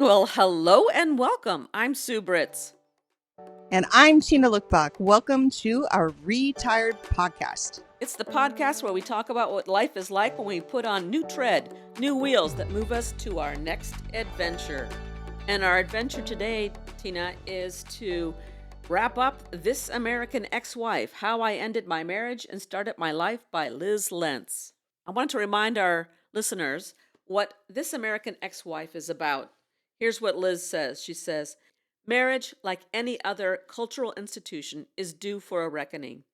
Well, hello and welcome. I'm Sue Britz. And I'm Tina Lookbach. Welcome to our Retired podcast. It's the podcast where we talk about what life is like when we put on new tread, new wheels that move us to our next adventure. And our adventure today, Tina, is to wrap up This American Ex-Wife, How I Ended My Marriage and Started My Life by Lyz Lenz. I want to remind our listeners what This American Ex-Wife is about. Here's what Liz says. She says, marriage, like any other cultural institution, is due for a reckoning.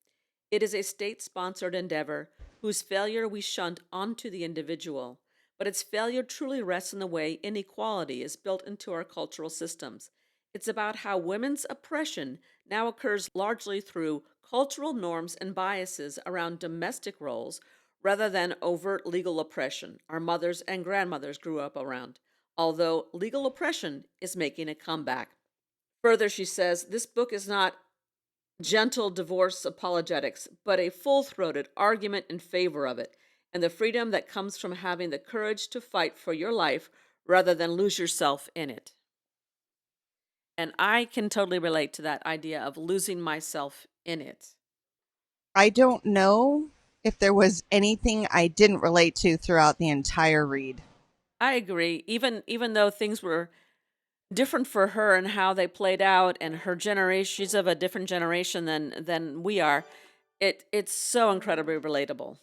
It is a state-sponsored endeavor whose failure we shunt onto the individual, but its failure truly rests in the way inequality is built into our cultural systems. It's about how women's oppression now occurs largely through cultural norms and biases around domestic roles rather than overt legal oppression our mothers and grandmothers grew up around, although legal oppression is making a comeback. Further, she says, this book is not gentle divorce apologetics, but a full throated argument in favor of it and the freedom that comes from having the courage to fight for your life rather than lose yourself in it. And I can totally relate to that idea of losing myself in it. I don't know if there was anything I didn't relate to throughout the entire read. I agree. Even though things were different for her and how they played out, and her generation, she's of a different generation than we are. It's so incredibly relatable.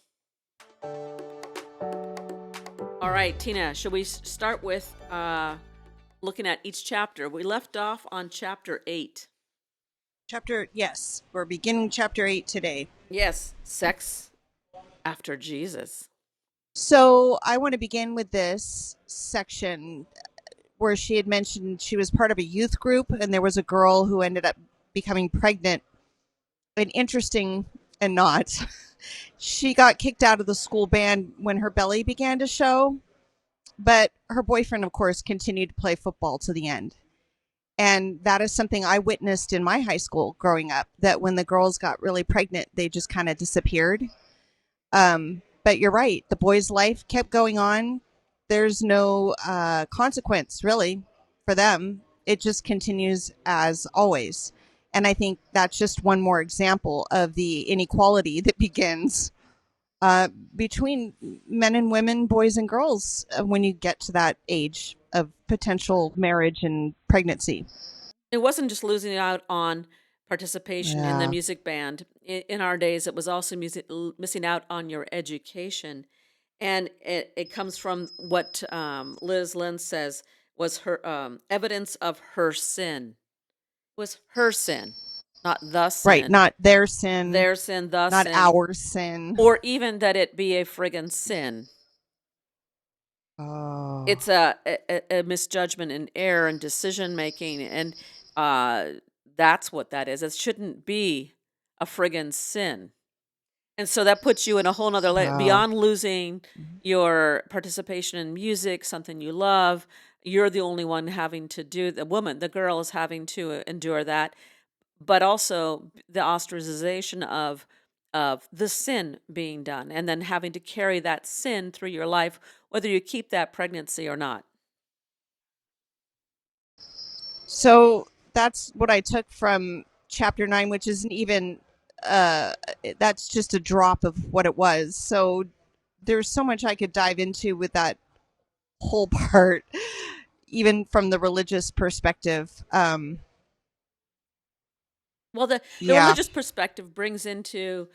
All right, Tina, should we start with looking at each chapter? We left off on chapter 8. Yes, we're beginning chapter 8 today. Yes, sex after Jesus. So I want to begin with this section where she had mentioned she was part of a youth group and there was a girl who ended up becoming pregnant. And interesting and not, she got kicked out of the school band when her belly began to show. But her boyfriend, of course, continued to play football to the end. And that is something I witnessed in my high school growing up, that when the girls got really pregnant, they just kind of disappeared. But you're right. The boy's life kept going on. There's no consequence, really, for them. It just continues as always. And I think that's just one more example of the inequality that begins between men and women, boys and girls, when you get to that age of potential marriage and pregnancy. It wasn't just losing out on participation in the Yeah. music band. In our days, it was also missing out on your education. And it comes from what Lyz Lenz says was her evidence of her sin. Was her sin, not the Right. sin. Not their sin, Their sin, the not sin, our sin. or even that it be a friggin' sin. Oh. It's a misjudgment and error in decision making, and uh, that's what that is. It shouldn't be a friggin' sin. And so that puts you in a whole nother layer Wow. beyond losing your participation in music, something you love. You're the only one having to do the woman, the girl is having to endure that, but also the ostracization of the sin being done and then having to carry that sin through your life, whether you keep that pregnancy or not. So that's what I took from chapter 9, which isn't even, uh, that's just a drop of what it was. So there's so much I could dive into with that whole part, even from the religious perspective. Well, the Yeah. religious perspective brings into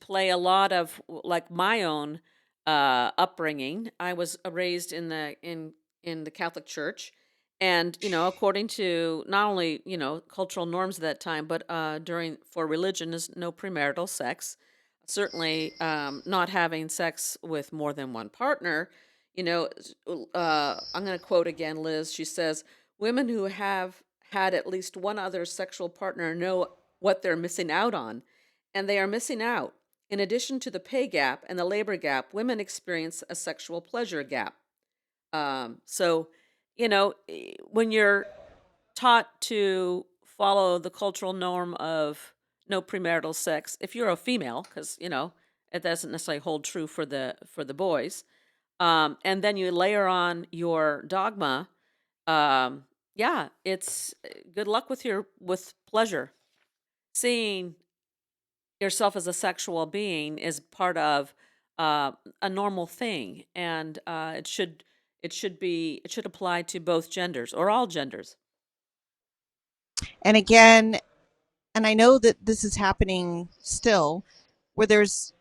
play a lot of like my own upbringing. I was raised in the Catholic Church, and according to not only cultural norms at that time, but during for religion is no premarital sex. Certainly, not having sex with more than one partner. I'm going to quote again Liz. She says, "Women who have had at least one other sexual partner know what they're missing out on, and they are missing out. In addition to the pay gap and the labor gap, women experience a sexual pleasure gap." So, when you're taught to follow the cultural norm of no premarital sex, if you're a female, because it doesn't necessarily hold true for the boys, and then you layer on your dogma Um, yeah, it's good luck with your with pleasure. Seeing yourself as a sexual being is part of uh, a normal thing, and it should apply to both genders or all genders. And again, and I know that this is happening still, where there's,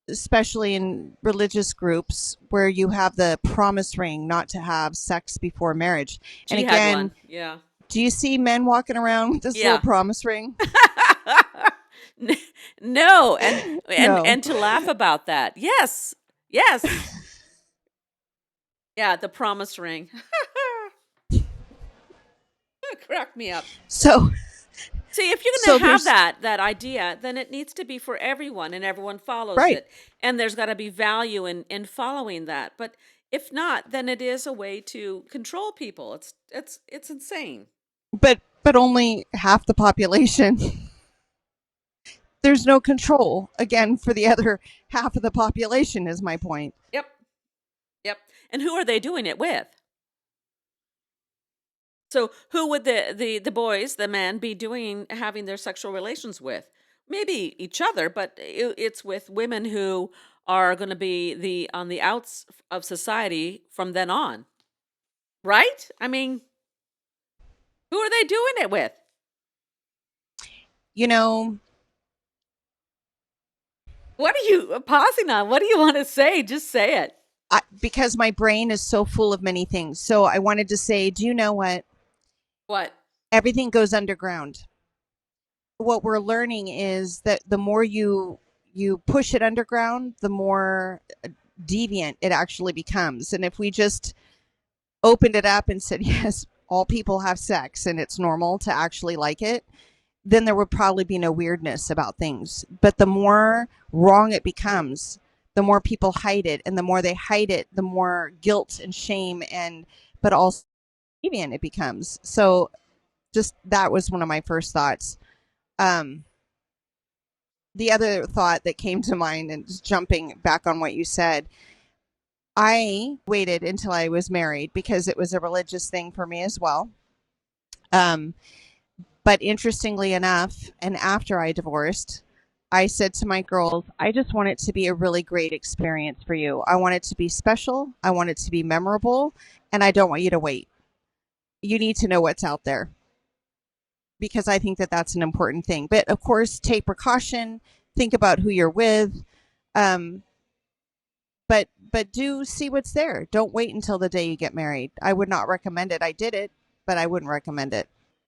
especially in religious groups, where you have the promise ring not to have sex before marriage. And She had again, one, yeah, do you see men walking around with this little yeah. promise ring? N- no, No. and to laugh about that, yes, yes, yeah, the promise ring. Crack me up. So, See, if you're going so to have there's, that idea, then it needs to be for everyone, and everyone follows right. it. And there's got to be value in following that. But if not, then it is a way to control people. It's insane. But only half the population. There's no control again for the other half of the population is my point. Yep, yep. And who are they doing it with? So who would the boys, the men, be doing having their sexual relations with? Maybe each other, but it's with women who are going to be the on the outs of society from then on, right? I mean, who are they doing it with? You know, What are you pausing on? What do you want to say? Just say it. because my brain is so full of many things. So I wanted to say, do you know what? What? Everything goes underground. What we're learning is that the more you push it underground, the more deviant it actually becomes. And if we just opened it up and said, yes, all people have sex and it's normal to actually like it, then there would probably be no weirdness about things. But the more wrong it becomes, the more people hide it, and the more they hide it, the more guilt and shame and but also deviant it becomes. So just that was one of my first thoughts. Um, the other thought that came to mind, and just jumping back on what you said, I waited until I was married because it was a religious thing for me as well. Um, but interestingly enough, and after I divorced, I said to my girls, I just want it to be a really great experience for you. I want it to be special. I want it to be memorable. And I don't want you to wait. You need to know what's out there because I think that that's an important thing. But of course, take precaution, think about who you're with. Um, but do see what's there. Don't wait until the day you get married. I would not recommend it. I did it, but I wouldn't recommend it.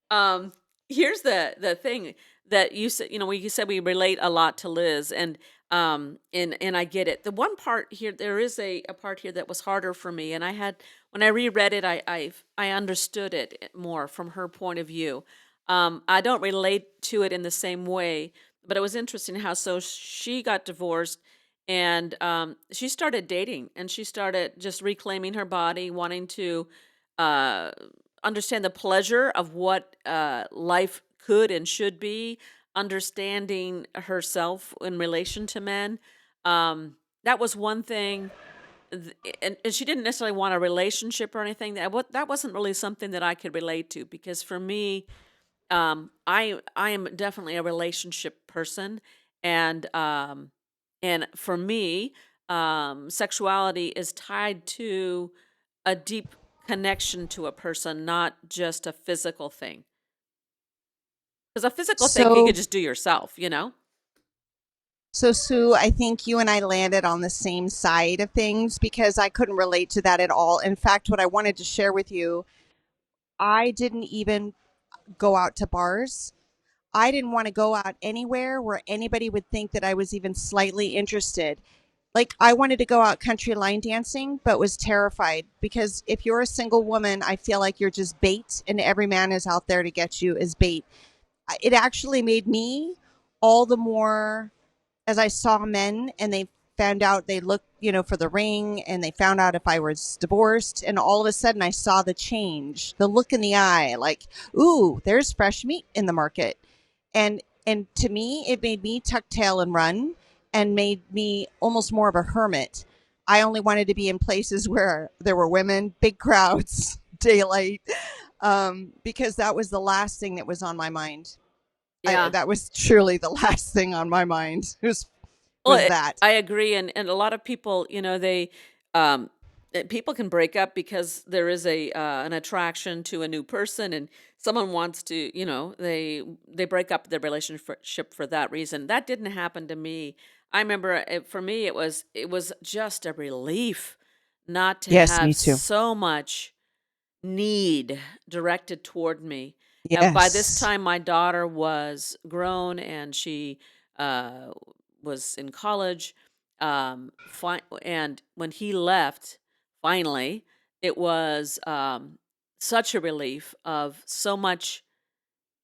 Um, Here's the thing that you said. You know, you said we relate a lot to Liz, and I get it. The one part here, there is a part here that was harder for me, and I had when I reread it, I understood it more from her point of view. I don't relate to it in the same way, but it was interesting how so she got divorced. And she started dating, and she started just reclaiming her body, wanting to uh, understand the pleasure of what life could and should be, understanding herself in relation to men. That was one thing, and she didn't necessarily want a relationship or anything. That wasn't really something that I could relate to because for me, I am definitely a relationship person, and for me, sexuality is tied to a deep connection to a person, not just a physical thing. Because a physical thing you So could just do yourself, you know? So, Sue, I think you and I landed on the same side of things because I couldn't relate to that at all. In fact, what I wanted to share with you, I didn't even go out to bars. I didn't want to go out anywhere where anybody would think that I was even slightly interested. Like, I wanted to go out country line dancing, but was terrified because if you're a single woman, I feel like you're just bait, and every man is out there to get you as bait. It actually made me all the more as I saw men and they found out they looked, for the ring and they found out if I was divorced. And all of a sudden I saw the change, the look in the eye, like, ooh, there's fresh meat in the market. And to me, it made me tuck tail and run and made me almost more of a hermit. I only wanted to be in places where there were women, big crowds, daylight, because that was the last thing that was on my mind. Yeah. That was truly the last thing on my mind Well, was that. I agree, and a lot of people, um, people can break up because there is an attraction to a new person, and someone wants to, they break up their relationship for that reason. That didn't happen to me. I remember for me, it was just a relief not to Yes, me have too. so much need directed toward me. By this Yes. time, my daughter was grown and she uh, was in college. And when he left, finally, it was such a relief of so much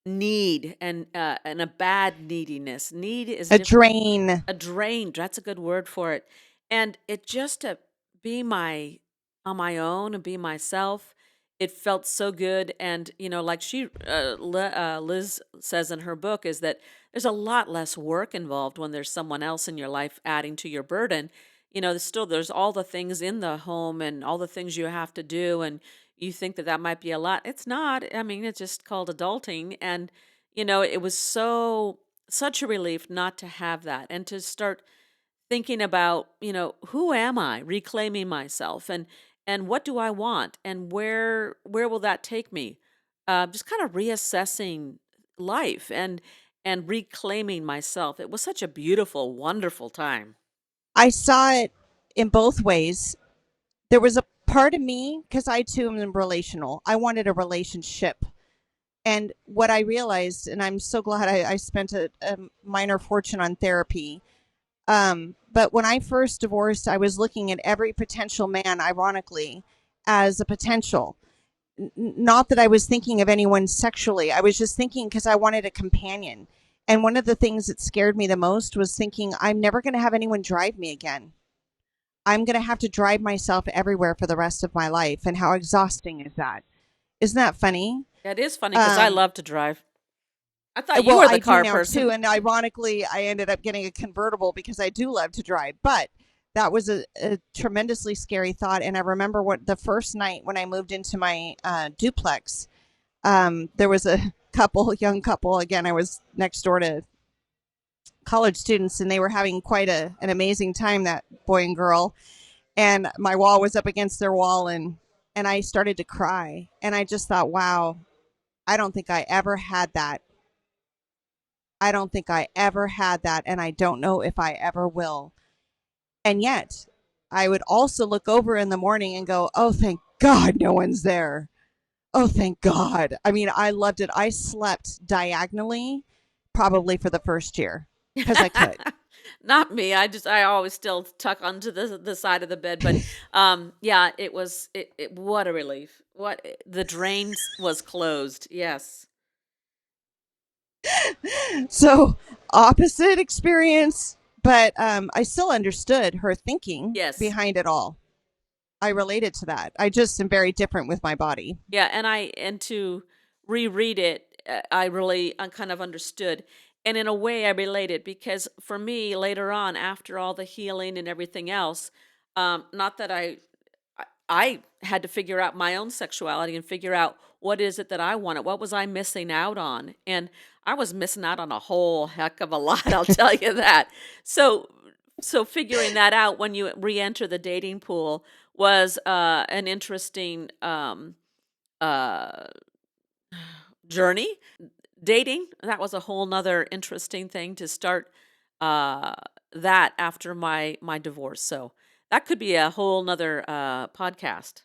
need and a bad neediness. Need is A different. drain. A drain, that's a good word for it. And it just to be on my own and be myself, it felt so good. And, like Liz says in her book, is that there's a lot less work involved when there's someone else in your life adding to your burden. There's all the things in the home and all the things you have to do. And you think that might be a lot. It's not. I mean, it's just called adulting. And, it was such a relief not to have that and to start thinking about, who am I? Reclaiming myself and what do I want and where will that take me? Just kind of reassessing life and reclaiming myself. It was such a beautiful, wonderful time. I saw it in both ways. There was a part of me, because I too am relational. I wanted a relationship. And what I realized, and I'm so glad I spent a minor fortune on therapy. But when I first divorced, I was looking at every potential man, ironically, as a potential. Not that I was thinking of anyone sexually. I was just thinking because I wanted a companion. And one of the things that scared me the most was thinking, I'm never going to have anyone drive me again. I'm going to have to drive myself everywhere for the rest of my life. And how exhausting is that? Isn't that funny? It is funny because I Um, love to drive. I thought you well, were the I do car now person. too. And ironically, I ended up getting a convertible because I do love to drive. But that was a tremendously scary thought. And I remember what the first night when I moved into my duplex, there was a young couple. Again, I was next door to college students, and they were having quite an amazing time, that boy and girl. And my wall was up against their wall, and I started to cry. And I just thought, wow, I don't think I ever had that. I don't think I ever had that, and I don't know if I ever will. And yet, I would also look over in the morning and go, oh, thank God no one's there. Oh, thank God. I mean, I loved it. I slept diagonally probably for the first year because I could. Not me. I always still tuck onto the side of the bed, but yeah, it what a relief. What the drain was closed. Yes. So, opposite experience, but I still understood her thinking Yes. behind it all. I related to that. I just am very different with my body. Yeah, and to reread it, I really kind of understood, and in a way, I related because for me, later on, after all the healing and everything else, not that I had to figure out my own sexuality and figure out what is it that I wanted, what was I missing out on, and I was missing out on a whole heck of a lot. I'll tell you that. So, so figuring that out when you re-enter the dating pool was an interesting. Uh, Journey. Dating, that was a whole nother interesting thing to start uh, that after my divorce. So that could be a whole nother podcast.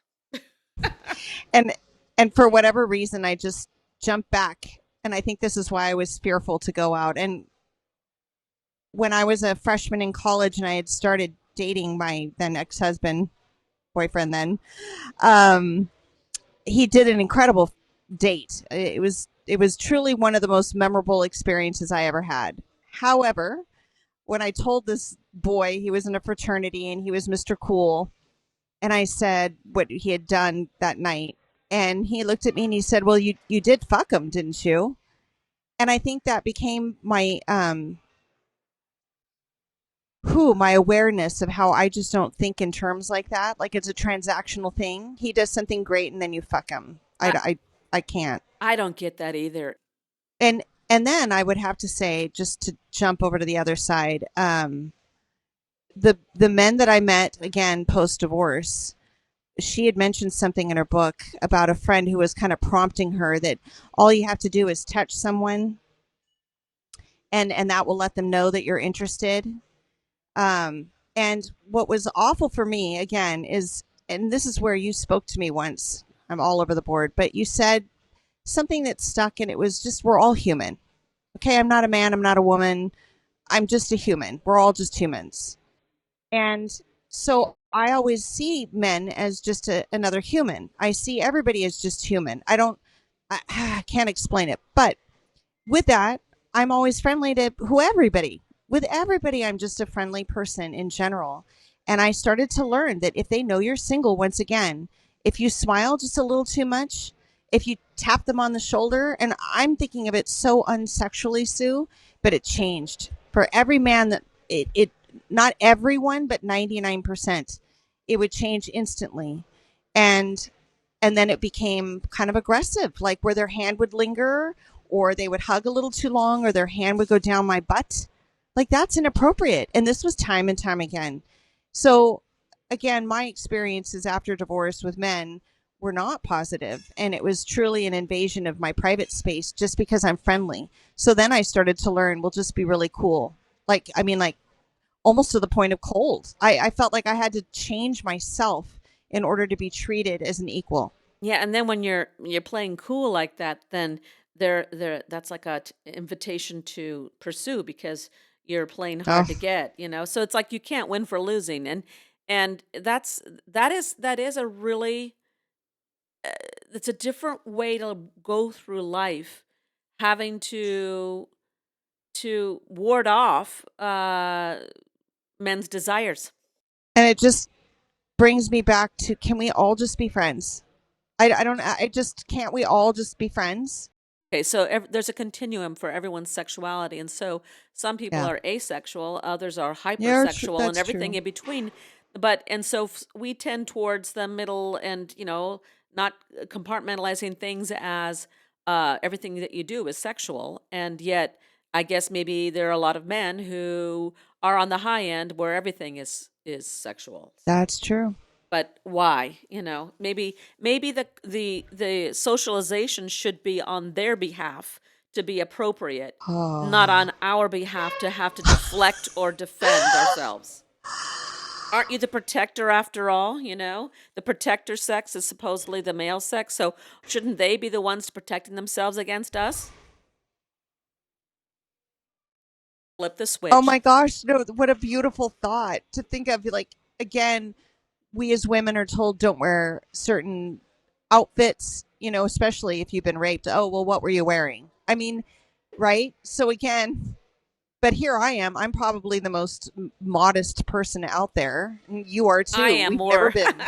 And for whatever reason, I just jumped back, and I think this is why I was fearful to go out. And when I was a freshman in college and I had started dating my then ex-husband, boyfriend then, um, he did an incredible date. It was truly one of the most memorable experiences I ever had. However, when I told this boy, he was in a fraternity and he was Mr. Cool, and I said what he had done that night, and he looked at me and he said, "Well, you did fuck him, didn't you?" And I think that became my my awareness of how I just don't think in terms like that. Like it's a transactional thing. He does something great and then you fuck him. I, I can't. I don't get that either. And then I would have to say, just to jump over to the other side, the men that I met again post divorce, she had mentioned something in her book about a friend who was kind of prompting her that all you have to do is touch someone, and that will let them know that you're interested. And what was awful for me again is, and this is where you spoke to me once. I'm all over the board, but you said something that stuck, and it was just, we're all human. Okay, I'm not a man, I'm not a woman, I'm just a human. We're all just humans. And so I always see men as just another human. I see everybody as just human. I can't explain it. But with that, I'm always friendly to everybody. With everybody, I'm just a friendly person in general. And I started to learn that if they know you're single, once again, if you smile just a little too much, if you tap them on the shoulder, and I'm thinking of it so unsexually, Sue, but it changed for every man that it not everyone, but 99%, it would change instantly. And then it became kind of aggressive, like where their hand would linger, or they would hug a little too long, or their hand would go down my butt. Like that's inappropriate. And this was time and time again. So again, my experiences after divorce with men were not positive, and it was truly an invasion of my private space just because I'm friendly. So then I started to learn, we'll just be really cool. Like, I mean, like almost to the point of cold. I felt like I had to change myself in order to be treated as an equal. Yeah, and then when you're playing cool like that, then there that's like a invitation to pursue because you're playing hard Oh, to get, you know. So it's like you can't win for losing, and that is a really it's a different way to go through life, having to ward off men's desires. and it just brings me back to, can we all just be friends? I don't, I just, can't we all just be friends? Okay, so there's a continuum for everyone's sexuality, and so some people Yeah. are asexual, others are Yeah, hypersexual, and that's everything true. in between. But and so we tend towards the middle, and not compartmentalizing things as everything that you do is sexual, and yet I guess maybe there are a lot of men who are on the high end where everything is sexual. That's true. But why? Maybe the socialization should be on their behalf to be appropriate, not Oh. on our behalf to have to deflect or defend ourselves. Aren't you the protector after all? The protector sex is supposedly the male sex, so shouldn't they be the ones protecting themselves against us? Flip the Oh switch. my gosh, no, what a beautiful thought to think of. Like, again, we as women are told don't wear certain outfits, especially if you've been raped. Oh, well, what were you wearing? I mean, right? So again, but here I am. I'm probably the most modest person out there. You are I too. am We've never more. been.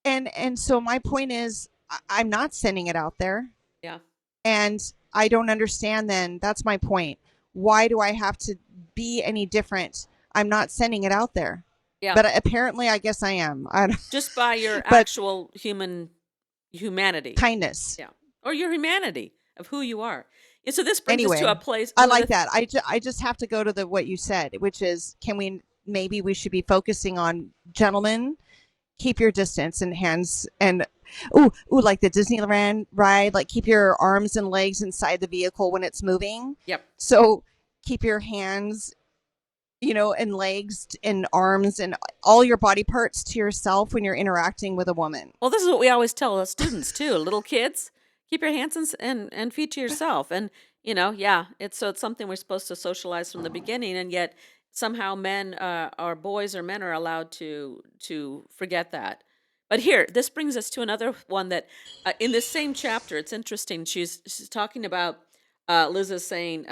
And so my point is, I'm not sending it out there. Yeah. And I don't understand then. That's my point. Why do I have to be any different? I'm not sending it out there. Yeah. But apparently, I guess I am. Just by your But actual humanity. kindness. Yeah. Or your humanity of who you are. And so this brings us to a Anyway, place, I one of like the, that. I just have to go to the what you said, which is, can we, maybe we should be focusing on, gentlemen, keep your distance and hands, and like the Disneyland ride, like keep your arms and legs inside the vehicle when it's moving. yep. So keep your hands, and legs and arms and all your body parts to yourself when you're interacting with a woman. Well, this is what we always tell the students too, little kids, keep your hands and feet to yourself. And, yeah, it's something we're supposed to socialize from the beginning. And yet somehow men, or boys or men are allowed to forget that. But here, this brings us to another one that in this same chapter, it's interesting. She's talking about, Liz is saying,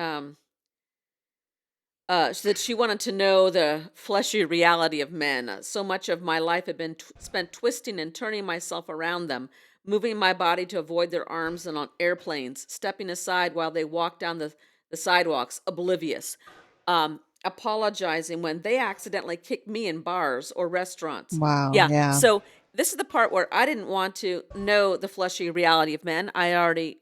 that she wanted to know the fleshy reality of men. So much of my life had been spent twisting and turning myself around them, moving my body to avoid their arms and on airplanes, stepping aside while they walked down the sidewalks, oblivious. apologizing when they accidentally kick me in bars or restaurants. Wow. Yeah. Yeah. So this is the part where I didn't want to know the fleshy reality of men. I already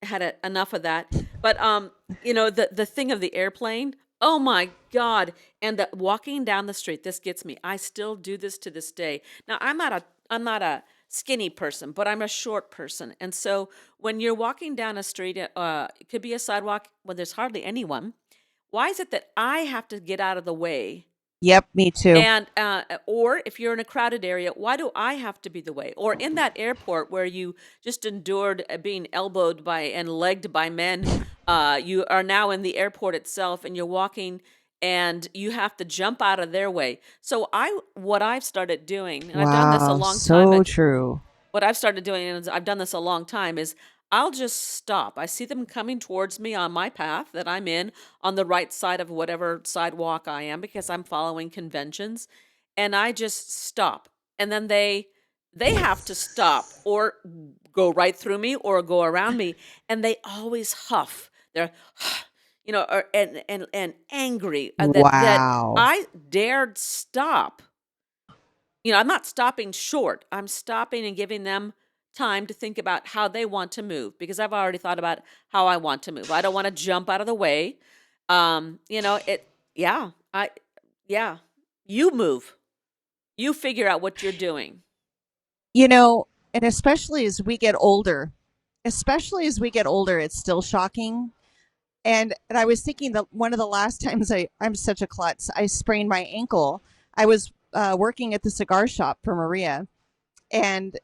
had enough of that. But the thing of the airplane. Oh my God! And the walking down the street. This gets me. I still do this to this day. Now I'm not a skinny person, but I'm a short person, and so when you're walking down a street, it could be a sidewalk when there's hardly anyone. Why is it that I have to get out of the way? Yep. Me too. And or if you're in a crowded area, why do I have to be the way? Or in that airport where you just endured being elbowed by and legged by men, you are now in the airport itself, and you're walking, and you have to jump out of their way. So what I've started doing, and I've done this a Wow. long time, So true. what I've started doing, and I've done this a long time, is I'll just stop. I see them coming towards me on my path that I'm in on the right side of whatever sidewalk I am because I'm following conventions, and I just stop. And then they have to stop or go right through me or go around me, and they always huff. They're and angry that Wow. I dared stop. I'm not stopping short. I'm stopping and giving them time to think about how they want to move because I've already thought about how I want to move. I don't want to jump out of the way. Yeah, yeah, you move. You figure out what you're doing. And especially as we get older, it's still shocking. And I was thinking that one of the last times I'm such a klutz, I sprained my ankle. I was working at the cigar shop for Maria, and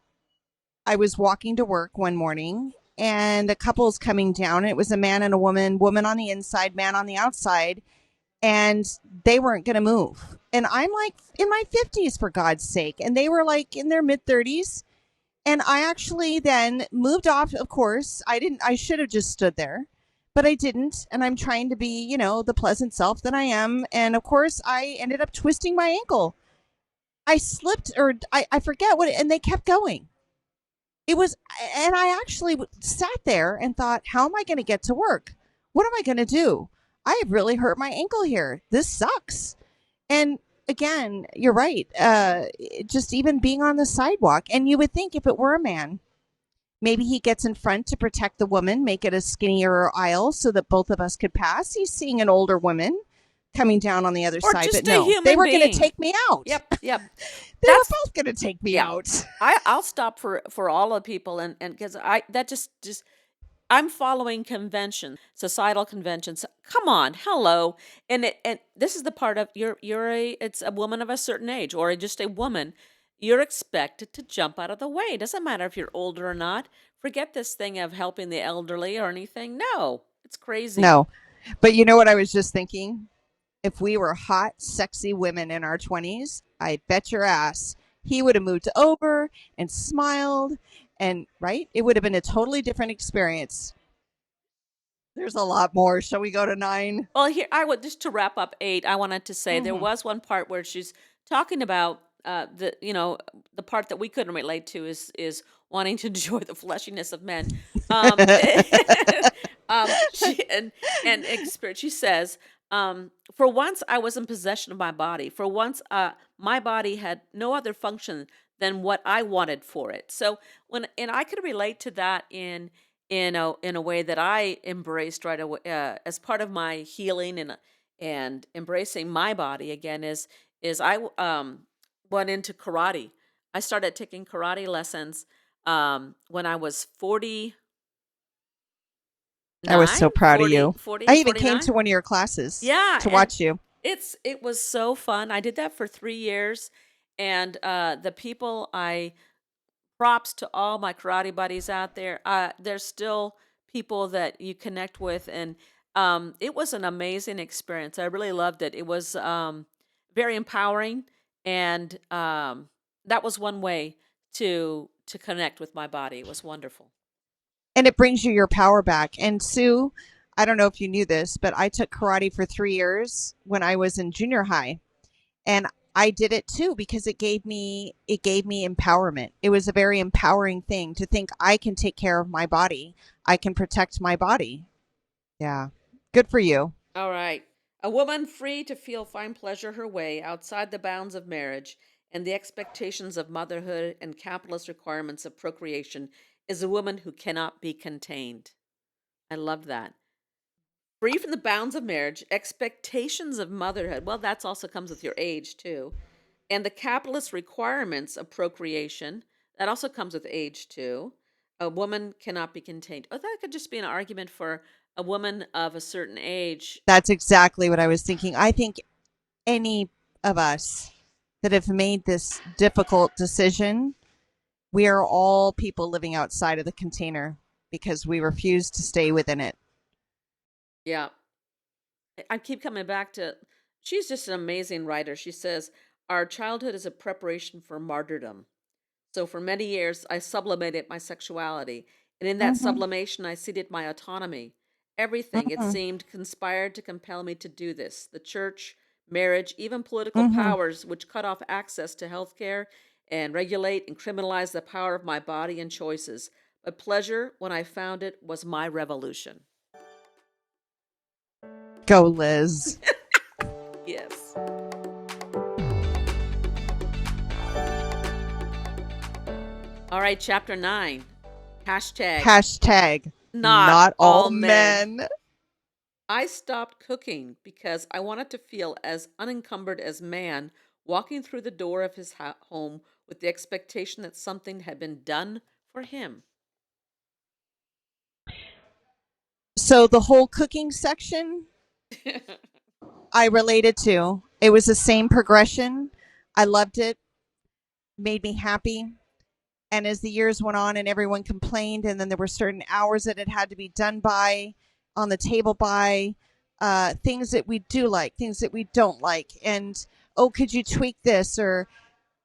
I was walking to work one morning, and a couple's coming down. It was a man and a woman on the inside, man on the outside, and they weren't going to move. And I'm like in my 50s, for God's sake, and they were like in their mid 30s. And I actually then moved off. Of course, I should have just stood there, but I didn't. And I'm trying to be, the pleasant self that I am. And of course, I ended up twisting my ankle. I slipped, or I forget what, and they kept going. It was, and I actually sat there and thought, how am I going to get to work? What am I going to do? I have really hurt my ankle here. This sucks. And again, you're right. Just even being on the sidewalk, and you would think if it were a man, maybe he gets in front to protect the woman, make it a skinnier aisle so that both of us could pass. He's seeing an older woman coming down on the other Or side, just but a no, human they were being. going to take me out. Yep. They were both going to take me out. I'll stop for all of people, and because that just I'm following convention, societal conventions. Come on, hello, and this is the part of it's a woman of a certain age or just a woman. You're expected to jump out of the way. It doesn't matter if you're older or not. Forget this thing of helping the elderly or anything. No, it's crazy. No, but you know what I was just thinking? If we were hot, sexy women in our 20s, I bet your ass he would have moved over and smiled, and right? It would have been a totally different experience. There's a lot more. Shall we go to 9? Well, here I would just to wrap up 8. I wanted to say there Mm-hmm. was one part where she's talking about the part that we couldn't relate to is wanting to enjoy the fleshiness of men. Um, she and experience. She says, for once I was in possession of my body. For once, my body had no other function than what I wanted for it. So and I could relate to that in a way that I embraced right away as part of my healing and embracing my body again is I went into karate. I started taking karate lessons when I was 49, I was so proud of 40, you. 40, I even came 49. to one of your classes Yeah, to and watch you. it was so fun. I did that for 3 years, and the people I props to all my karate buddies out there. There's still people that you connect with, and it was an amazing experience. I really loved it. It was very empowering, and that was one way to connect with my body. It was wonderful. And it brings you your power back. And Sue, I don't know if you knew this, but I took karate for 3 years when I was in junior high. And I did it too because it gave me empowerment. It was a very empowering thing to think I can take care of my body. I can protect my body. Yeah. Good for you. All right. A woman free to find pleasure her way outside the bounds of marriage and the expectations of motherhood and capitalist requirements of procreation is a woman who cannot be contained. I love that. Free from the bounds of marriage, expectations of motherhood. Well, that also comes with your age, too. And the capitalist requirements of procreation. That also comes with age, too. A woman cannot be contained. Oh, that could just be an argument for a woman of a certain age. That's exactly what I was thinking. I think any of us that have made this difficult decision, we are all people living outside of the container because we refuse to stay within it. Yeah. I keep coming back to, she's just an amazing writer. She says, our childhood is a preparation for martyrdom. So for many years, I sublimated my sexuality. And in that Mm-hmm. sublimation, I ceded my autonomy. Everything, it Mm-hmm. seemed, conspired to compel me to do this. The church, marriage, even political Mm-hmm. powers, which cut off access to health care and regulate and criminalize the power of my body and choices. But pleasure, when I found it, was my revolution. Go, Liz. Yes. All right, chapter 9. Hashtag Not not all all men. men. I stopped cooking because I wanted to feel as unencumbered as man walking through the door of his home with the expectation that something had been done for him. So the whole cooking section I related to. It was the same progression. I loved it, made me happy. And as the years went on and everyone complained, and then there were certain hours that it had to be done by, on the table by, things that we do like, things that we don't like. And, oh, could you tweak this? Or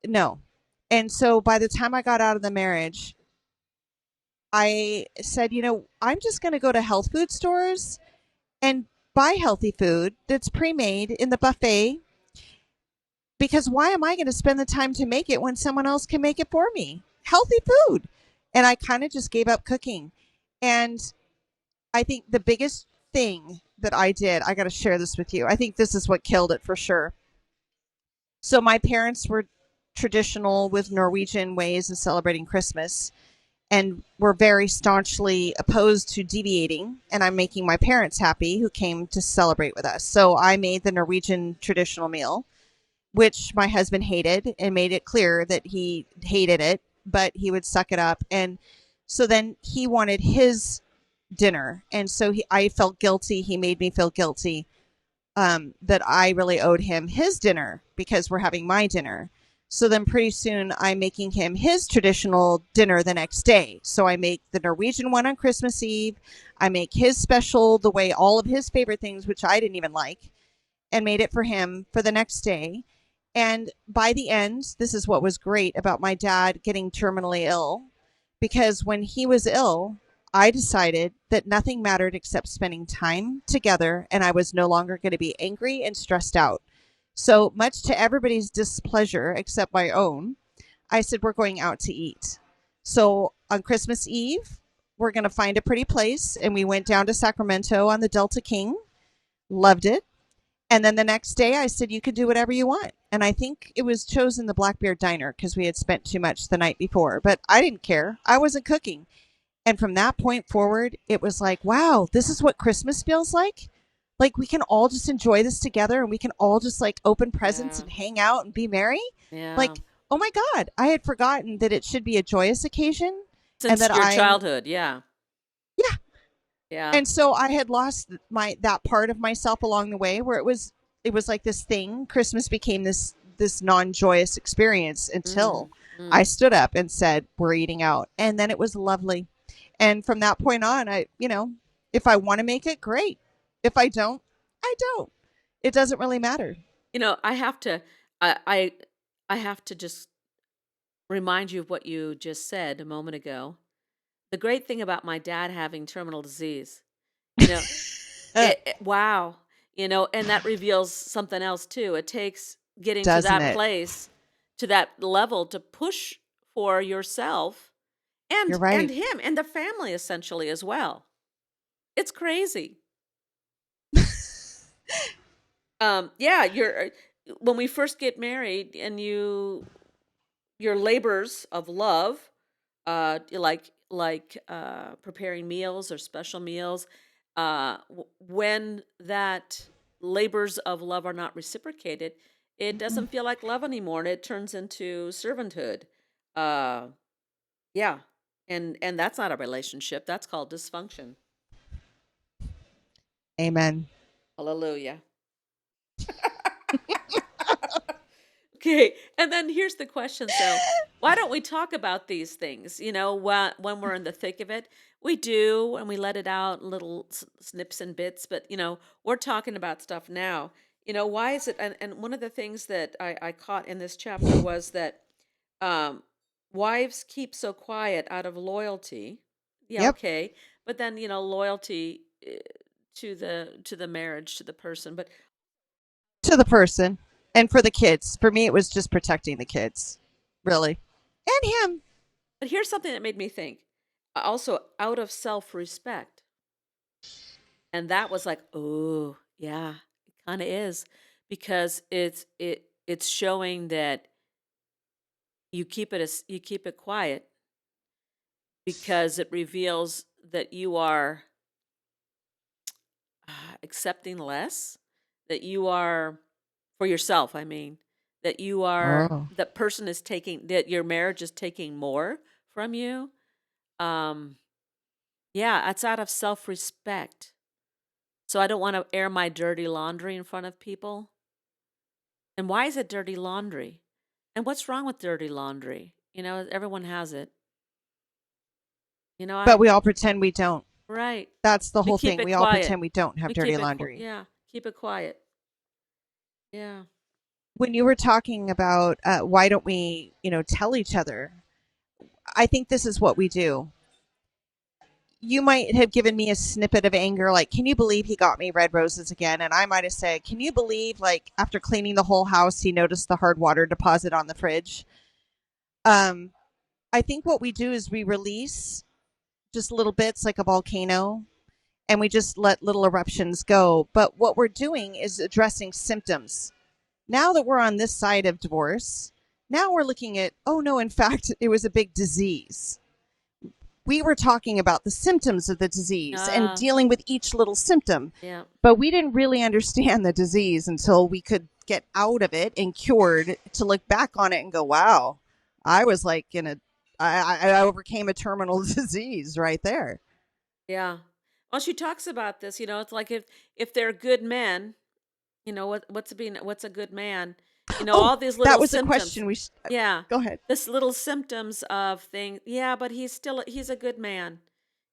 no. And so by the time I got out of the marriage, I said, I'm just going to go to health food stores and buy healthy food that's pre made in the buffet, because why am I going to spend the time to make it when someone else can make it for me? Healthy food. And I kind of just gave up cooking. And I think the biggest thing that I did, I got to share this with you. I think this is what killed it for sure. So my parents were traditional with Norwegian ways of celebrating Christmas and were very staunchly opposed to deviating. And I'm making my parents happy who came to celebrate with us. So I made the Norwegian traditional meal, which my husband hated and made it clear that he hated it, but he would suck it up. And so then he wanted his dinner. And so I felt guilty. He made me feel guilty, that I really owed him his dinner because we're having my dinner. So then pretty soon I'm making him his traditional dinner the next day. So I make the Norwegian one on Christmas Eve. I make his special the way all of his favorite things, which I didn't even like, and made it for him for the next day. And by the end, this is what was great about my dad getting terminally ill, because when he was ill, I decided that nothing mattered except spending time together, and I was no longer going to be angry and stressed out. So, much to everybody's displeasure except my own, I said, we're going out to eat. So, on Christmas Eve, we're going to find a pretty place, and we went down to Sacramento on the Delta King. Loved it. And then the next day I said, you can do whatever you want. And I think it was chosen the Blackbeard Diner because we had spent too much the night before. But I didn't care. I wasn't cooking. And from that point forward, it was like, wow, this is what Christmas feels like. Like we can all just enjoy this together, and we can all just like open presents Yeah. and hang out and be merry. Yeah. Like, oh my God, I had forgotten that it should be a joyous occasion. And Since that your childhood, yeah. yeah. Yeah. And so I had lost that part of myself along the way, where it was like this thing. Christmas became this non-joyous experience until I stood up and said, we're eating out. And then it was lovely. And from that point on, if I want to make it, great. If I don't, I don't. It doesn't really matter. I have to I have to just remind you of what you just said a moment ago. The great thing about my dad having terminal disease, you know, wow, and that reveals something else too. It takes getting to Doesn't that it? place, to that level to push for yourself You're and right. him and the family essentially as well. It's crazy. Yeah, you're when we first get married and your labors of love, preparing meals or special meals, when that labors of love are not reciprocated, it Mhm. doesn't feel like love anymore, and it turns into servanthood. Uh, yeah, and that's not a relationship. That's called dysfunction. Amen. Hallelujah. Okay, and then here's the question. So, why don't we talk about these things? When we're in the thick of it, we do, and we let it out in little snips and bits. But we're talking about stuff now. Why is it? And one of the things that I caught in this chapter was that um, wives keep so quiet out of loyalty. Yeah, Yep. okay, but then loyalty to the marriage, to the person. But To the person and for the kids. For me, it was just protecting the kids, really, and him. here's something that made me think. Also, out of self-respect. And that was like, oh, yeah, it kind of is, because it's showing that you keep it quiet because it reveals that you are accepting less, that you are for yourself, I mean, Oh, that person is taking, that your marriage is taking more from you. Um, yeah, it's out of self-respect. So I don't want to air my dirty laundry in front of people. And why is it dirty laundry? And what's wrong with dirty laundry? Everyone has it. but I we all pretend we don't. right. That's the We whole keep thing. it We all quiet. pretend we don't have We dirty keep it laundry. yeah, keep it quiet. Yeah. When you were talking about why don't we, tell each other, I think this is what we do. You might have given me a snippet of anger, like, can you believe he got me red roses again? And I might have said, can you believe, like, after cleaning the whole house, he noticed the hard water deposit on the fridge? Um, I think what we do is we release just little bits like a volcano and we just let little eruptions go. But what we're doing is addressing symptoms. Now that we're on this side of divorce, now we're looking at, oh no, in fact, it was a big disease. We were talking about the symptoms of the disease and Uh, dealing with each little symptom, yeah. but we didn't really understand the disease until we could get out of it and cured to look back on it and go, wow, I was like I overcame a terminal disease right there. Yeah. Well, she talks about this, it's like if they're good men, what's a good man? Oh, All these that little was a symptoms. question. Yeah. Go ahead. This little symptoms of things. Yeah, but he's a good man.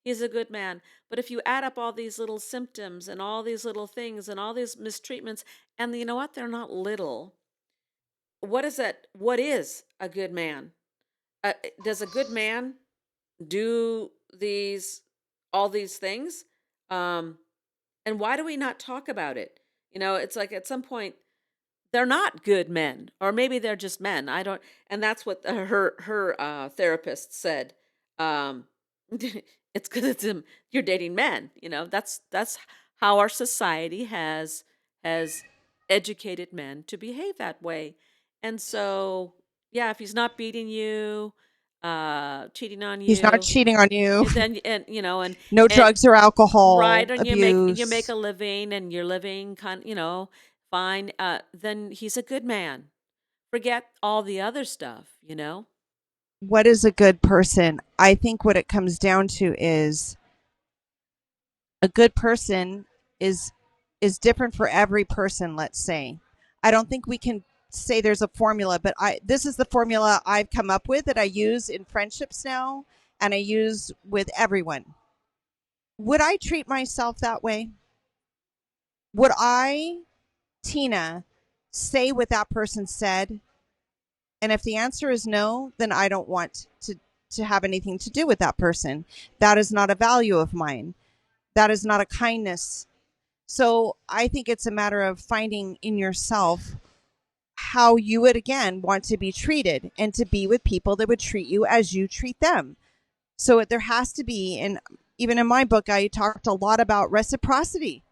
He's a good man. But if you add up all these little symptoms and all these little things and all these mistreatments, and you know what? They're not little. What is that? What is a good man? Does a good man do all these things? Um, and why do we not talk about it? It's like at some point they're not good men, or maybe they're just men. I don't, and that's what her therapist said. Um, it's because you're dating men. That's how our society has educated men to behave that way. And so, yeah, if he's not beating you, cheating on He's not you, cheating on you. then and No and drugs or alcohol right, and you make abuse. a living, and you're living fine, then he's a good man. Forget all the other stuff. What is a good person? I think what it comes down to is a good person is is different for every person, let's say. I don't think we can say there's a formula, but I this is the formula I've come up with that I use in friendships now and I use with everyone. Would I treat myself that way? Would I, Tina, say what that person said? And if the answer is no, then I don't want to have anything to do with that person. That is not a value of mine. That is not a kindness. So I think it's a matter of finding in yourself how you would again want to be treated and to be with people that would treat you as you treat them. So there has to be, and even in my book, I talked a lot about reciprocity.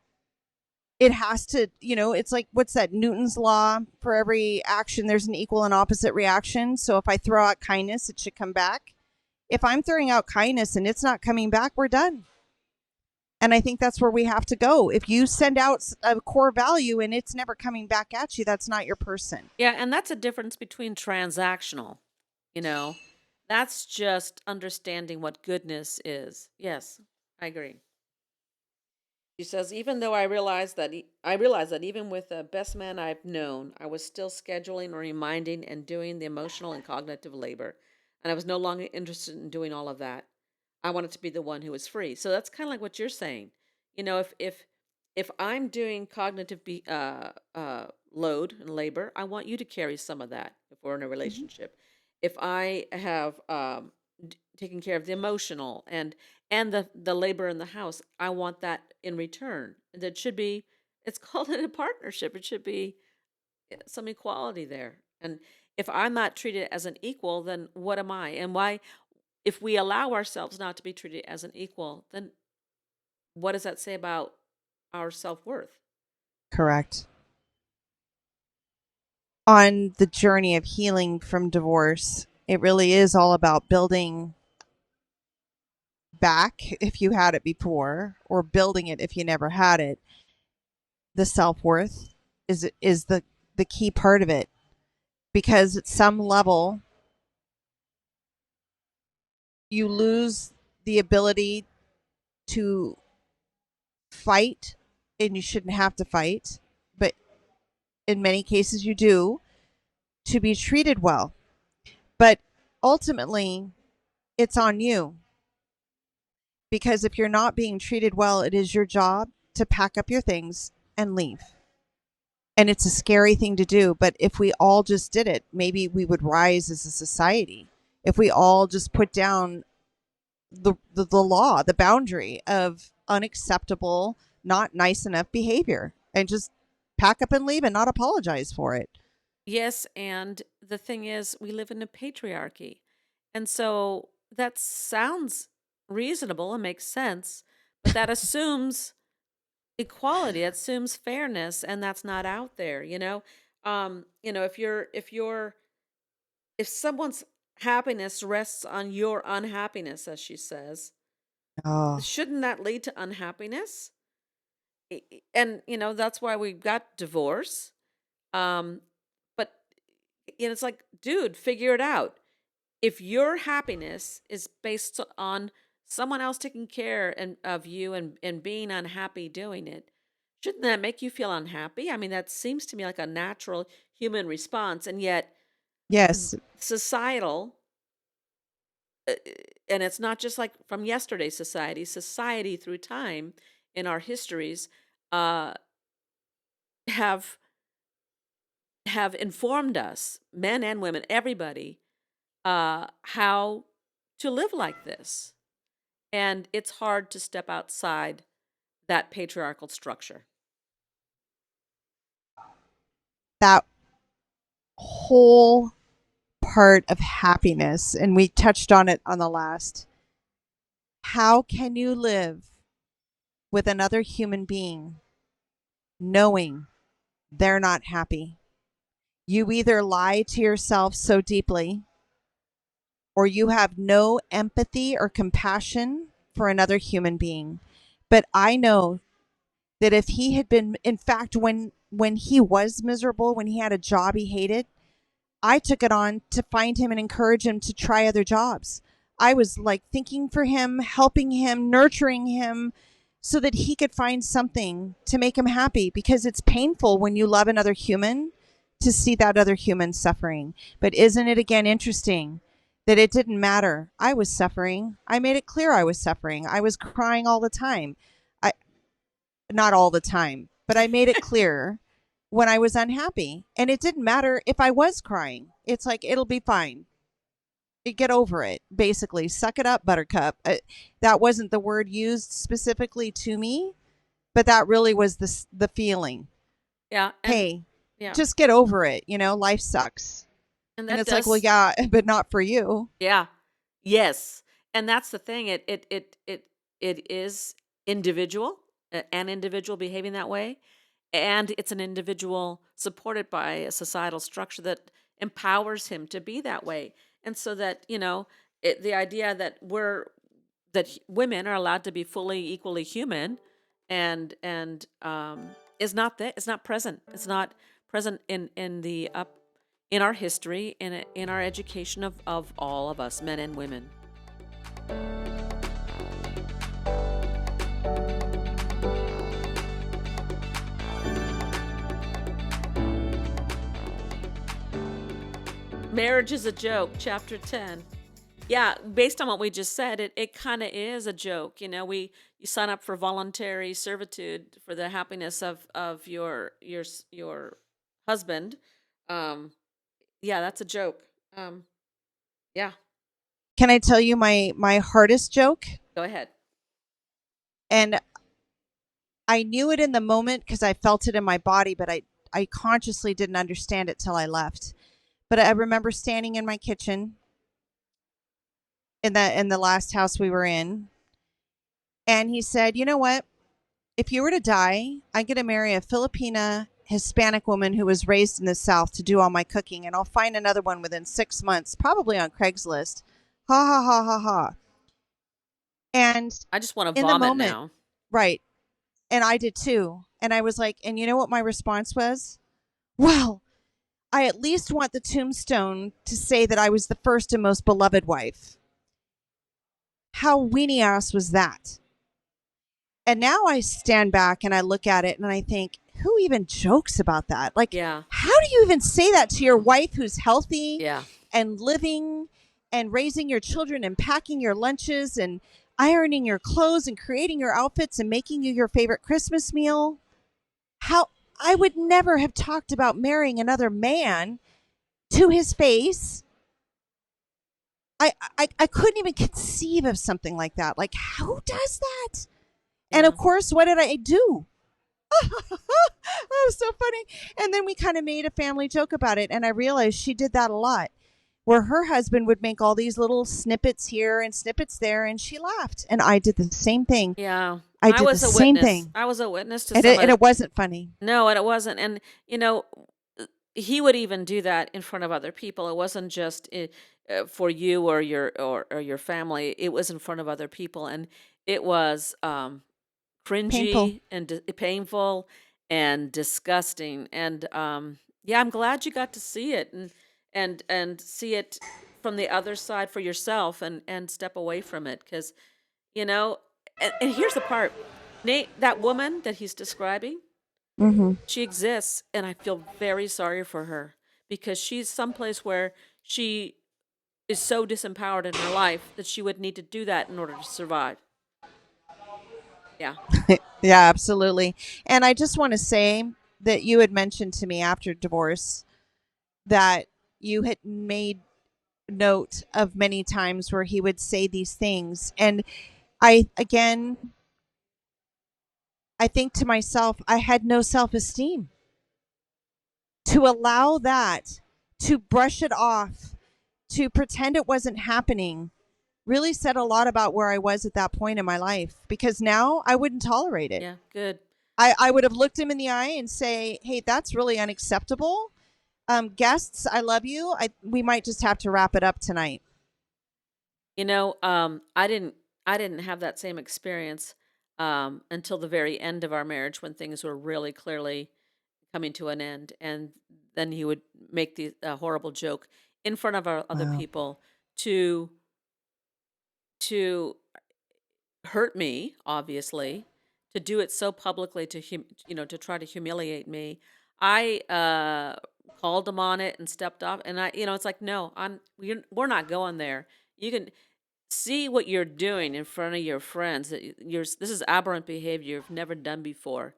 it has to, it's like, what's that, Newton's law? For every action there's an equal and opposite reaction. So if I throw out kindness, it should come back. If I'm throwing out kindness and it's not coming back, we're done. And I think that's where we have to go. If you send out a core value and it's never coming back at you, that's not your person. Yeah, and that's a difference between transactional, you know. That's just understanding what goodness is. Yes, I agree. She says, even though I realize that even with the best man I've known, I was still scheduling or reminding and doing the emotional and cognitive labor, and I was no longer interested in doing all of that. I wanted to be the one who was free. So that's kind of like what you're saying. If I'm doing cognitive load and labor, I want you to carry some of that if we're in a Mm-hmm. relationship. If I have taken care of the emotional and the labor in the house, I want that in return. That should be, it's called a partnership. It should be some equality there. And if I'm not treated as an equal, then what am I? And why, if we allow ourselves not to be treated as an equal, then what does that say about our self-worth? Correct. On the journey of healing from divorce, it really is all about building back if you had it before, or building it if you never had it. The self-worth is the key part of it, because at some level you lose the ability to fight, and you shouldn't have to fight, but in many cases you do, to be treated well. But ultimately, it's on you, because if you're not being treated well, it is your job to pack up your things and leave. And it's a scary thing to do, but if we all just did it, maybe we would rise as a society. If we all just put down the law, the boundary of unacceptable, not nice enough behavior, and just pack up and leave and not apologize for it. Yes, and the thing is, we live in a patriarchy. And so that sounds reasonable and makes sense, but that assumes equality, it assumes fairness, and that's not out there, you know? If someone's happiness rests on your unhappiness, as she says, Oh, shouldn't that lead to unhappiness? And that's why we've got divorce. Um, but it's like, dude, figure it out. If your happiness is based on someone else taking care of you and being unhappy doing it, shouldn't that make you feel unhappy? I mean, that seems to me like a natural human response, and yet yes. societal, uh, and it's not just like from yesterday's society through time in our histories, uh, have have informed us, men and women, everybody, how to live like this. And it's hard to step outside that patriarchal structure. That whole part of happiness, and we touched on it on the last. How can you live with another human being knowing they're not happy? You either lie to yourself so deeply, or you have no empathy or compassion for another human being. But I know that if he had been, in fact, when he was miserable, when he had a job he hated, I took it on to find him and encourage him to try other jobs. I was like thinking for him, helping him, nurturing him, so that he could find something to make him happy, because it's painful when you love another human to see that other human suffering. But isn't it again interesting that it didn't matter? I was suffering. I made it clear I was suffering. I was crying all the time. I Not all the time, but I made it clear when I was unhappy. And it didn't matter if I was crying. It's like, it'll be fine. Get over it, basically. Suck it up, buttercup. That wasn't the word used specifically to me, but that really was the feeling. Yeah, and Hey, yeah, just get over it. Life sucks. and And that it's like, well, does, yeah, but not for you. yeah, yes, and that's the thing. It is individual, an individual behaving that way, and it's an individual supported by a societal structure that empowers him to be that way. And so that, the idea that women are allowed to be fully equally human and is not that it's not present. It's not present in our history, in our education of all of us, men and women. Marriage is a joke, chapter 10. Yeah, based on what we just said, it kind of is a joke. You sign up for voluntary servitude for the happiness of your husband. Um, yeah, that's a joke. Um, yeah, Can I tell you my hardest joke? go ahead. And I knew it in the moment because I felt it in my body, but I consciously didn't understand it till I left. But I remember standing in my kitchen in the last house we were in, and he said, "You know what? If you were to die, I'm going to marry a Filipina Hispanic woman who was raised in the South to do all my cooking, and I'll find another one within 6 months, probably on Craigslist." Ha ha ha ha ha. And I just want to in the vomit moment, now. right. And I did too. And I was like, and you know what my response was? Well, I at least want the tombstone to say that I was the first and most beloved wife. How weenie ass was that? And now I stand back and I look at it and I think, who even jokes about that? Like, Yeah, how do you even say that to your wife who's healthy yeah, and living and raising your children and packing your lunches and ironing your clothes and creating your outfits and making you your favorite Christmas meal? How I would never have talked about marrying another man to his face. I couldn't even conceive of something like that. Like, who does that? And yeah, of course, what did I do? That was so funny. And then we kind of made a family joke about it. And I realized she did that a lot, where her husband would make all these little snippets here and snippets there. And she laughed. And I did the same thing. yeah. I I did the was a same witness. thing. I was a witness to And some it, and of. it wasn't funny. No, and it wasn't. And he would even do that in front of other people. It wasn't just for you or your family. It was in front of other people, and it was Painful. cringy and painful and disgusting. And yeah, I'm glad you got to see it and see it from the other side for yourself and step away from it because you know. And here's the part, Nate. That woman that he's describing, Mm-hmm. she exists, and I feel very sorry for her because she's someplace where she is so disempowered in her life that she would need to do that in order to survive. Yeah. Yeah, absolutely. And I just want to say that you had mentioned to me after divorce that you had made note of many times where he would say these things. And again, I think to myself, I had no self esteem. To allow that, to brush it off, to pretend it wasn't happening, really said a lot about where I was at that point in my life because now I wouldn't tolerate it. Yeah. Good. I would have looked him in the eye and say, hey, that's really unacceptable. Guests, I love you. We might just have to wrap it up tonight. I didn't have that same experience until the very end of our marriage when things were really clearly coming to an end, and then he would make the horrible joke in front of our other Wow. people to to hurt me, obviously, to do it so publicly to try to humiliate me. I called him on it and stepped off, and it's like, no, we're not going there. You can see what you're doing in front of your friends. That this is aberrant behavior you've never done before.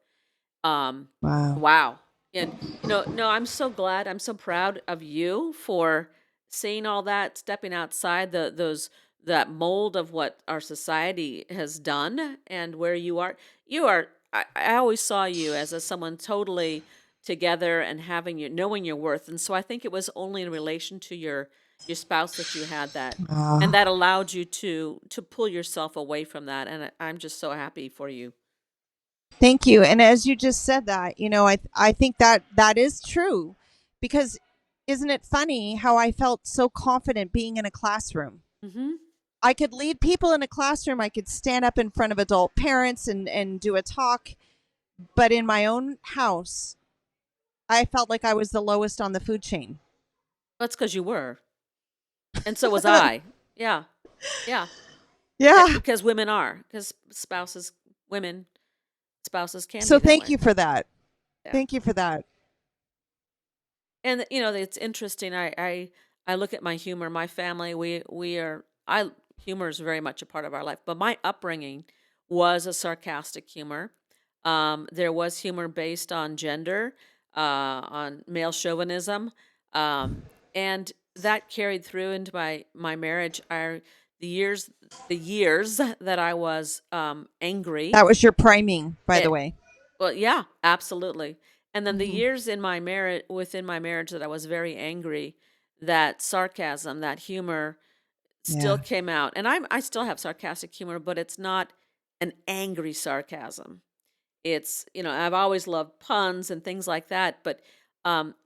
Um, Wow. wow. And no, I'm so glad. I'm so proud of you for seeing all that, stepping outside that mold of what our society has done and where you are. You are I always saw you as someone totally together and having knowing your worth. And so I think it was only in relation to your spouse that you had that. And Wow. that allowed you to pull yourself away from that. And I'm just so happy for you. Thank you. And as you just said that, I think that that is true, because isn't it funny how I felt so confident being in a classroom? Mm-hmm. I could lead people in a classroom. I could stand up in front of adult parents and do a talk. But in my own house, I felt like I was the lowest on the food chain. That's because you were, and so was I. Yeah, yeah. Yeah. Because women are, because women spouses can So be that thank way. you for that. Yeah. Thank you for that. And it's interesting. I look at my humor. My family, we are. I humor is very much a part of our life. But my upbringing was a sarcastic humor. There was humor based on gender, on male chauvinism, um, and that carried through into my marriage. The years the years that I was angry. That was your priming, by the It way. Well, yeah, absolutely. And then the Hmm. years in my marriage within my marriage that I was very angry, that sarcasm, that humor still Yeah. came out. And I still have sarcastic humor, but it's not an angry sarcasm. It's, I've always loved puns and things like that, but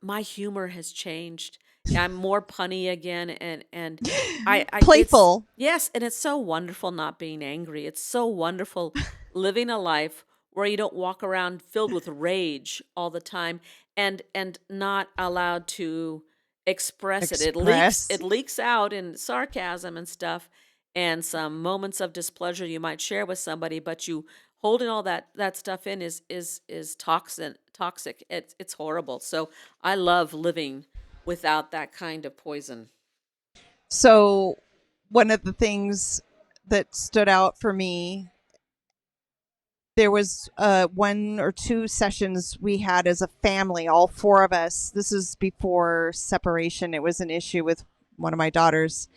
my humor has changed. I'm more punny again, and it's Playful. yes, and it's so wonderful not being angry. It's so wonderful living a life where you don't walk around filled with rage all the time and not allowed to express it. It Express. leaks out in sarcasm and stuff and some moments of displeasure you might share with somebody, but you holding all that stuff in is toxic. It's horrible. So I love living without that kind of poison. So, one of the things that stood out for me, there was one or two sessions we had as a family, all four of us. This is before separation. It was an issue with one of my daughters.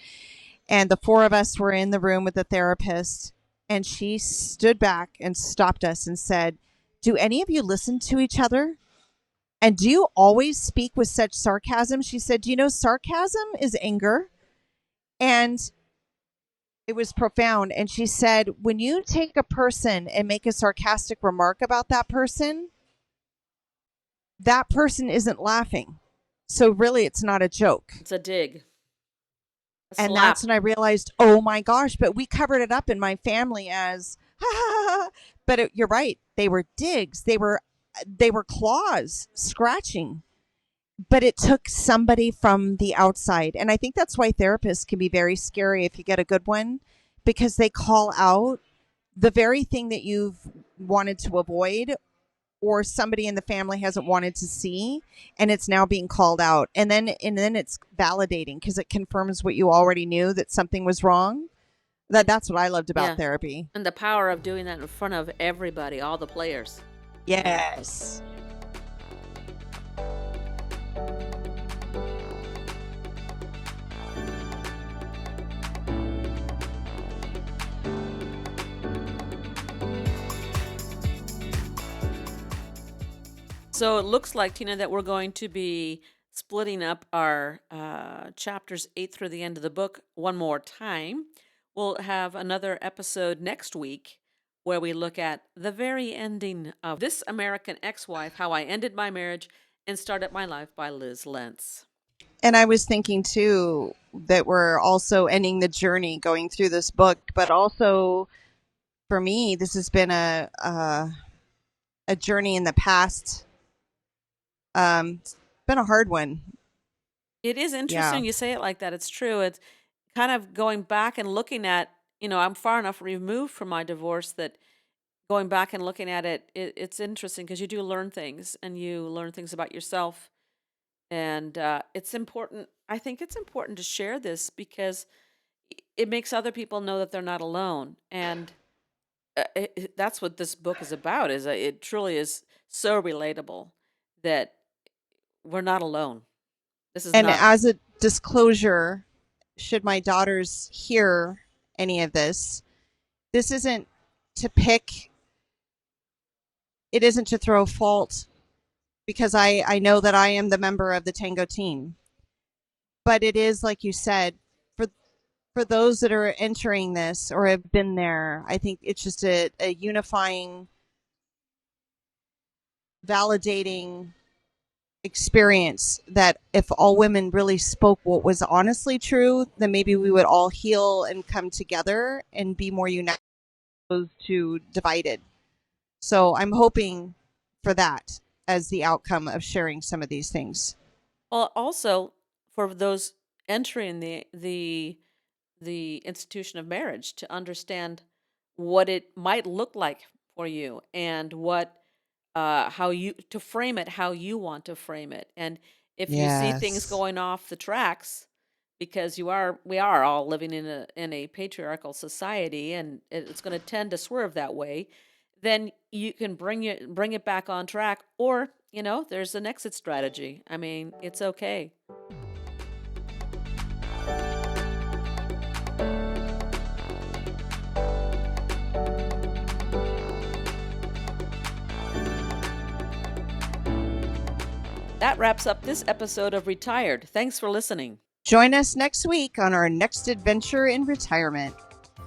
And the four of us were in the room with the therapist. And she stood back and stopped us and said, "Do any of you listen to each other? And do you always speak with such sarcasm?" She said, "Do you know sarcasm is anger?" And it was profound. And she said, when you take a person and make a sarcastic remark about that person isn't laughing. So really, it's not a joke. It's a dig, a And that's slap. when I realized, oh my gosh, but we covered it up in my family as, but you're right. They were digs. They were claws scratching, but it took somebody from the outside. And I think that's why therapists can be very scary if you get a good one, because they call out the very thing that you've wanted to avoid, or somebody in the family hasn't wanted to see, and it's now being called out, and then it's validating because it confirms what you already knew, that something was wrong. And That's what I loved about yeah, therapy. and the power of doing that in front of everybody, all the players. Yeah. Yes. So it looks like, Tina, that we're going to be splitting up our chapters 8 through the end of the book one more time. We'll have another episode next week where we look at the very ending of This American Ex-Wife, How I Ended My Marriage and Started My Life by Lyz Lenz. And I was thinking too that we're also ending the journey going through this book, but also for me, this has been a journey in the past. It's been a hard one. It is Yeah. interesting you say it like that. It's true. It's kind of going back and looking at, I'm far enough removed from my divorce that going back and looking at it's interesting because you do learn things and you learn things about yourself. And it's important. I think it's important to share this because it makes other people know that they're not alone. And that's what this book is about. It truly is so relatable that we're not alone. This is And not. as a disclosure, should my daughters hear any of this, this isn't to pick, it isn't to throw fault, because I know that I am the member of the Tango team. But it is, like you said, for for those that are entering this or have been there, I think it's just a unifying validating experience that if all women really spoke what was honestly true, then maybe we would all heal and come together and be more united as opposed to divided. So I'm hoping for that as the outcome of sharing some of these things. Well, also for those entering the institution of marriage to understand what it might look like for you and what how you to frame it how you want to frame it. And if you see things Yes. going off the tracks because we are all living in a patriarchal society and it's going to tend to swerve that way, then you can bring it back on track, or there's an exit strategy. I mean, it's okay. That wraps up this episode of Retired. Thanks for listening. Join us next week on our next adventure in retirement.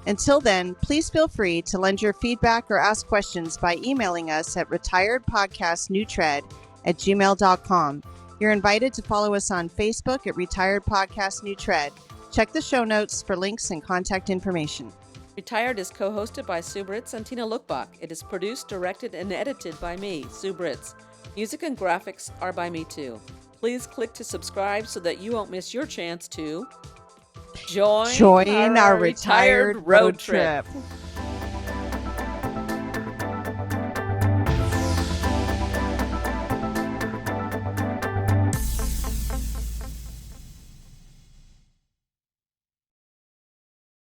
Until then, please feel free to lend your feedback or ask questions by emailing us at retiredpodcastnewtread@gmail.com. You're invited to follow us on Facebook at Retired Podcast New Tread. Check the show notes for links and contact information. Retired is co-hosted by Sue Britz and Tina Lookbach. It is produced, directed, and edited by me, Sue Britz. Music and graphics are by me too. Please click to subscribe so that you won't miss your chance to join our retired road trip.